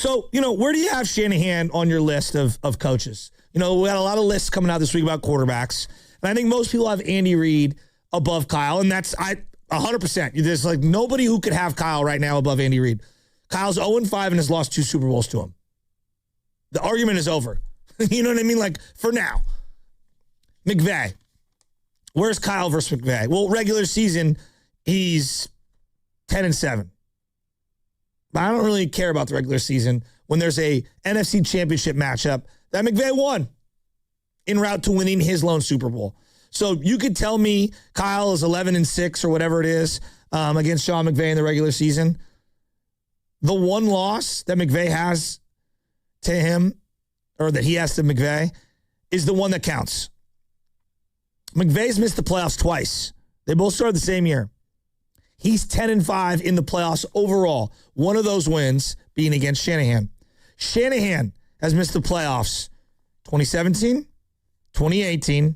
So, where do you have Shanahan on your list of coaches? We had a lot of lists coming out this week about quarterbacks. And I think most people have Andy Reid above Kyle. And that's 100%. There's like nobody who could have Kyle right now above Andy Reid. Kyle's 0-5 and has lost 2 Super Bowls to him. The argument is over. You know what I mean? Like, for now. McVay. Where's Kyle versus McVay? Well, regular season, he's 10-7. But I don't really care about the regular season when there's a NFC Championship matchup that McVay won en route to winning his lone Super Bowl. So you could tell me Kyle is 11-6 or whatever it is against Sean McVay in the regular season. The one loss that McVay has to him, or that he has to McVay, is the one that counts. McVay's missed the playoffs twice. They both started the same year. He's 10-5 in the playoffs overall. One of those wins being against Shanahan. Shanahan has missed the playoffs 2017, 2018,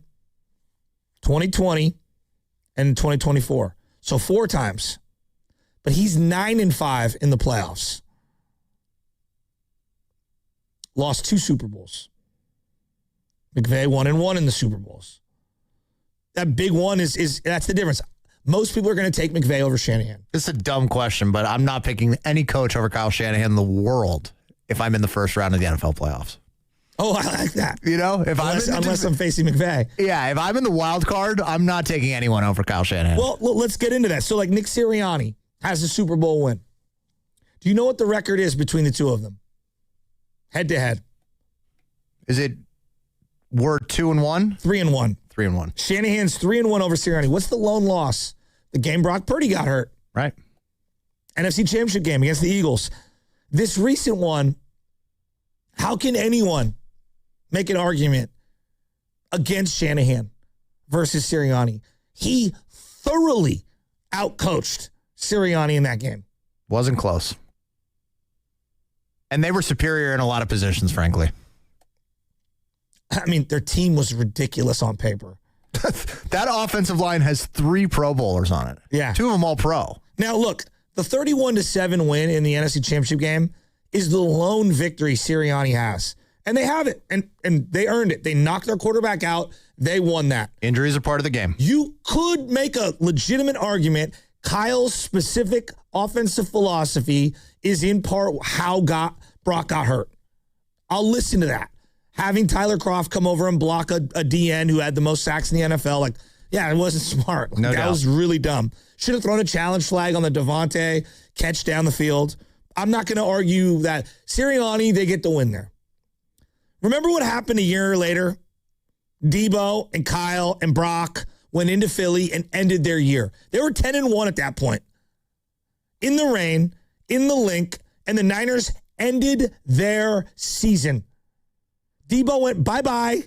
2020, and 2024. So 4 times. But he's 9-5 in the playoffs. Lost 2 Super Bowls. McVay 1-1 in the Super Bowls. That big one is that's the difference. Most people are going to take McVay over Shanahan. It's a dumb question, but I'm not picking any coach over Kyle Shanahan in the world if I'm in the first round of the NFL playoffs. Oh, I like that. Unless I'm facing McVay. Yeah, if I'm in the wild card, I'm not taking anyone over Kyle Shanahan. Well, let's get into that. So, like, Nick Sirianni has a Super Bowl win. Do you know what the record is between the two of them? Head to head. Is it we're 2-1? 3-1. 3-1. Shanahan's 3-1 over Sirianni. What's the lone loss? The game Brock Purdy got hurt. Right. NFC Championship game against the Eagles. This recent one, how can anyone make an argument against Shanahan versus Sirianni? He thoroughly outcoached Sirianni in that game. Wasn't close. And they were superior in a lot of positions, frankly. I mean, their team was ridiculous on paper. That offensive line has 3 Pro Bowlers on it. Yeah. 2 of them all pro. Now, look, the 31-7 win in the NFC Championship game is the lone victory Sirianni has. And they have it. And they earned it. They knocked their quarterback out. They won that. Injuries are part of the game. You could make a legitimate argument. Kyle's specific offensive philosophy is in part how Brock got hurt. I'll listen to that. Having Tyler Kroft come over and block a DN who had the most sacks in the NFL, like, yeah, it wasn't smart. No that doubt. was really dumb. Should have thrown a challenge flag on the Devontae catch down the field. I'm not going to argue that. Sirianni, they get the win there. Remember what happened a year later? Debo and Kyle and Brock went into Philly and ended their year. They were 10-1 at that point. In the rain, in the link, and the Niners ended their season. Debo went bye-bye.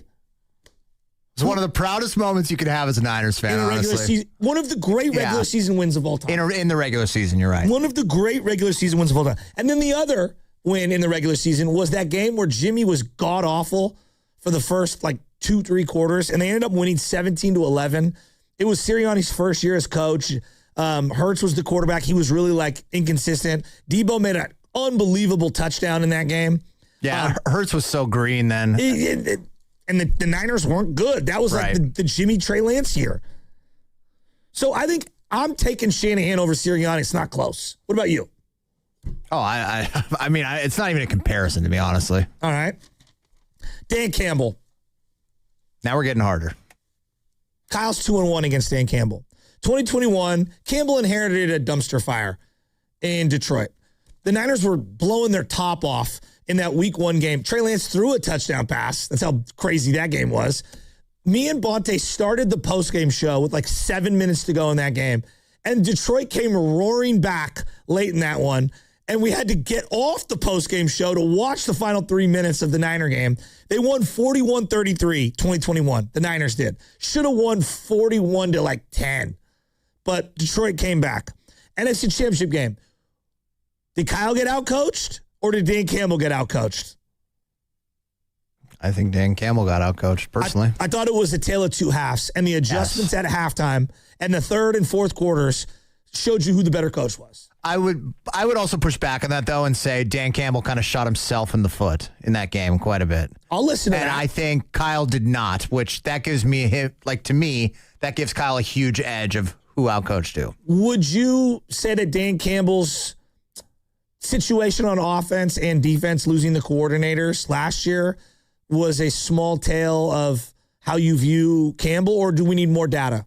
It's one of the proudest moments you could have as a Niners fan, honestly. Season, one of the great regular season wins of all time. In the regular season, you're right. One of the great regular season wins of all time. And then the other win in the regular season was that game where Jimmy was god-awful for the first, 2-3 quarters, and they ended up winning 17-11. It was Sirianni's first year as coach. Hurts was the quarterback. He was really, inconsistent. Debo made an unbelievable touchdown in that game. Yeah, Hurts was so green then. And the Niners weren't good. That was the Jimmy Trey Lance year. So I think I'm taking Shanahan over Sirianni. It's not close. What about you? Oh, I mean, it's not even a comparison, to be honestly. All right. Dan Campbell. Now we're getting harder. Kyle's 2-1 against Dan Campbell. 2021, Campbell inherited a dumpster fire in Detroit. The Niners were blowing their top off in that week 1 game. Trey Lance threw a touchdown pass. That's how crazy that game was. Me and Bonte started the postgame show with 7 minutes to go in that game. And Detroit came roaring back late in that one. And we had to get off the postgame show to watch the final 3 minutes of the Niner game. They won 41-33, 2021. The Niners did. Should have won 41-10. But Detroit came back. NFC Championship game. Did Kyle get outcoached? Or did Dan Campbell get outcoached? I think Dan Campbell got outcoached, personally. I thought it was a tale of 2 halves, and the adjustments at halftime and the third and fourth quarters showed you who the better coach was. I would also push back on that, though, and say Dan Campbell kind of shot himself in the foot in that game quite a bit. I'll listen to that. And I think Kyle did not, which that gives me, to me, that gives Kyle a huge edge of who outcoached who. Would you say that Dan Campbell's situation on offense and defense, losing the coordinators last year, was a small tale of how you view Campbell, or do we need more data?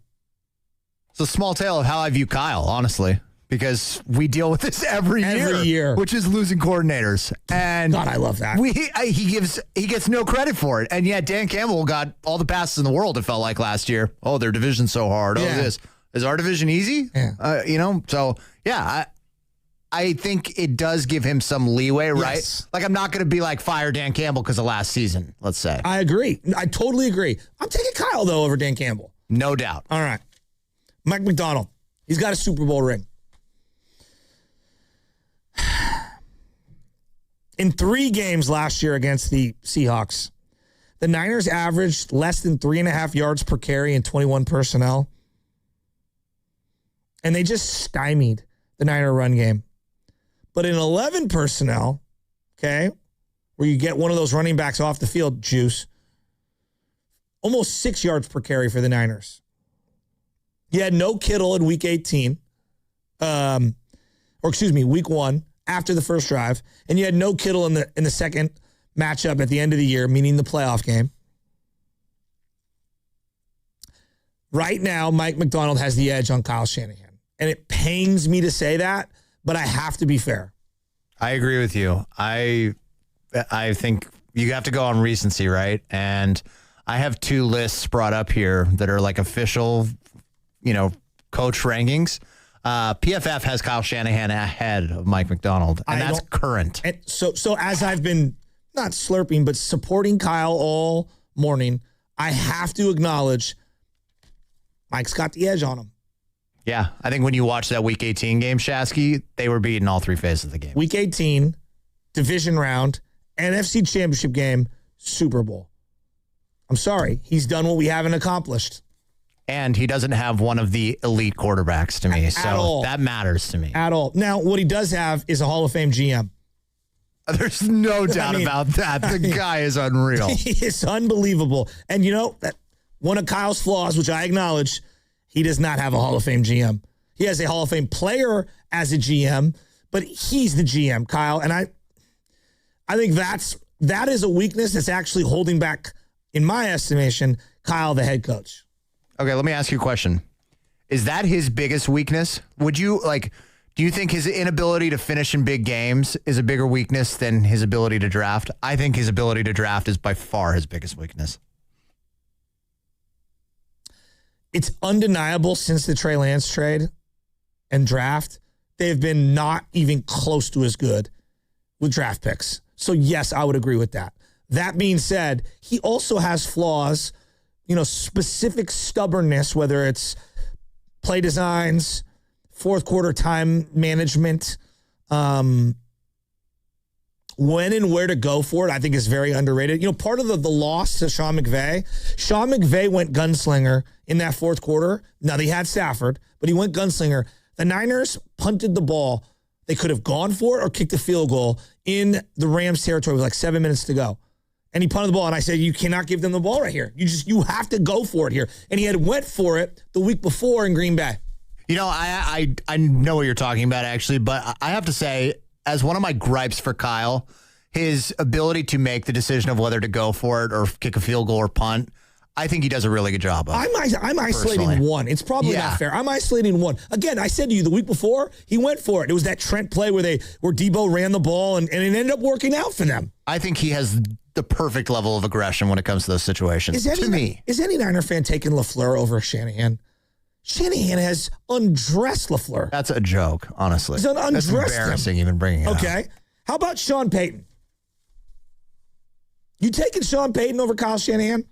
It's a small tale of how I view Kyle, honestly, because we deal with this every year, which is losing coordinators. And God, I love that. He gets no credit for it, and yet Dan Campbell got all the passes in the world. It felt like last year. Oh, their division's so hard. Oh, this is our division easy. Yeah. So yeah, I think it does give him some leeway, right? Yes. Like, I'm not going to be like, fire Dan Campbell because of last season, let's say. I agree. I totally agree. I'm taking Kyle, though, over Dan Campbell. No doubt. All right. Mike McDonald. He's got a Super Bowl ring. In 3 games last year against the Seahawks, the Niners averaged less than 3.5 yards per carry in 21 personnel. And they just stymied the Niner run game. But in 11 personnel, okay, where you get one of those running backs off the field, juice, almost 6 yards per carry for the Niners. You had no Kittle in week 18, week 1 after the first drive, and you had no Kittle in the second matchup at the end of the year, meaning the playoff game. Right now, Mike McDonald has the edge on Kyle Shanahan, and it pains me to say that, but I have to be fair. I agree with you. I think you have to go on recency, right? And I have 2 lists brought up here that are like official, coach rankings. PFF has Kyle Shanahan ahead of Mike McDonald, and that's current. And so as I've been not slurping, but supporting Kyle all morning, I have to acknowledge Mike's got the edge on him. Yeah, I think when you watch that Week 18 game, Shasky, they were beating all 3 phases of the game. Week 18, division round, NFC Championship game, Super Bowl. I'm sorry. He's done what we haven't accomplished. And he doesn't have one of the elite quarterbacks to me, so that matters to me. At all. Now, what he does have is a Hall of Fame GM. There's no doubt about that. The guy is unreal. He is unbelievable. And that one of Kyle's flaws, which I acknowledge, he does not have a Hall of Fame GM. He has a Hall of Fame player as a GM, but he's the GM, Kyle. And I think that is a weakness that's actually holding back, in my estimation, Kyle, the head coach. Okay, let me ask you a question. Is that his biggest weakness? Do you think his inability to finish in big games is a bigger weakness than his ability to draft? I think his ability to draft is by far his biggest weakness. It's undeniable since the Trey Lance trade and draft, they've been not even close to as good with draft picks. So, yes, I would agree with that. That being said, he also has flaws, specific stubbornness, whether it's play designs, fourth quarter time management, when and where to go for it, I think is very underrated. Part of the loss to Sean McVay went gunslinger in that fourth quarter. Now, they had Stafford, but he went gunslinger. The Niners punted the ball. They could have gone for it or kicked a field goal in the Rams territory with 7 minutes to go. And he punted the ball, and I said, you cannot give them the ball right here. You have to go for it here. And he had went for it the week before in Green Bay. I know what you're talking about, actually, but I have to say, as one of my gripes for Kyle, his ability to make the decision of whether to go for it or kick a field goal or punt, I think he does a really good job of. I'm isolating one. It's probably not fair. I'm isolating one. Again, I said to you the week before, he went for it. It was that Trent play where Debo ran the ball, and it ended up working out for them. I think he has the perfect level of aggression when it comes to those situations. Is any Niner fan taking LaFleur over Shanahan? Shanahan has undressed LaFleur. That's a joke, honestly. He's undressed him. That's embarrassing even bringing it up. Okay. How about Sean Payton? You taking Sean Payton over Kyle Shanahan?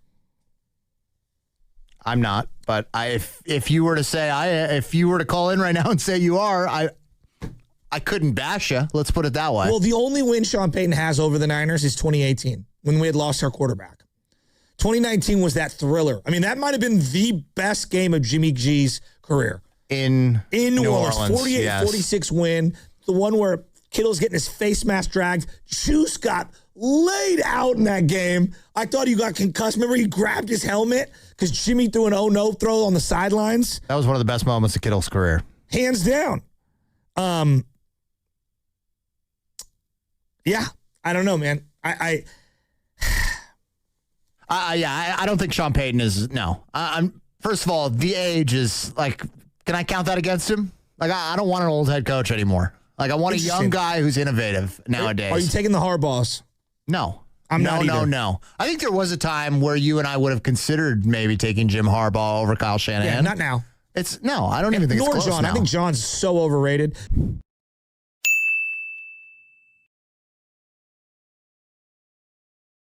I'm not, but if you were to call in right now and say you are, I couldn't bash you. Let's put it that way. Well, the only win Sean Payton has over the Niners is 2018 when we had lost our quarterback. 2019 was that thriller. I mean, that might have been the best game of Jimmy G's career. in New Orleans. 48-46 win. The one where Kittle's getting his face mask dragged. Juice got laid out in that game. I thought he got concussed. Remember, he grabbed his helmet because Jimmy threw an oh-no throw on the sidelines. That was one of the best moments of Kittle's career. Hands down. Yeah, I don't know, man. I don't think Sean Payton is, no. First of all, the age is, like, can I count that against him? Like, I don't want an old head coach anymore. Like, I want a young guy who's innovative nowadays. Are you taking the Harbaughs? No. I'm not either. No. I think there was a time where you and I would have considered maybe taking Jim Harbaugh over Kyle Shanahan. Yeah, not now. I don't even think it's close John. now. I think John's so overrated.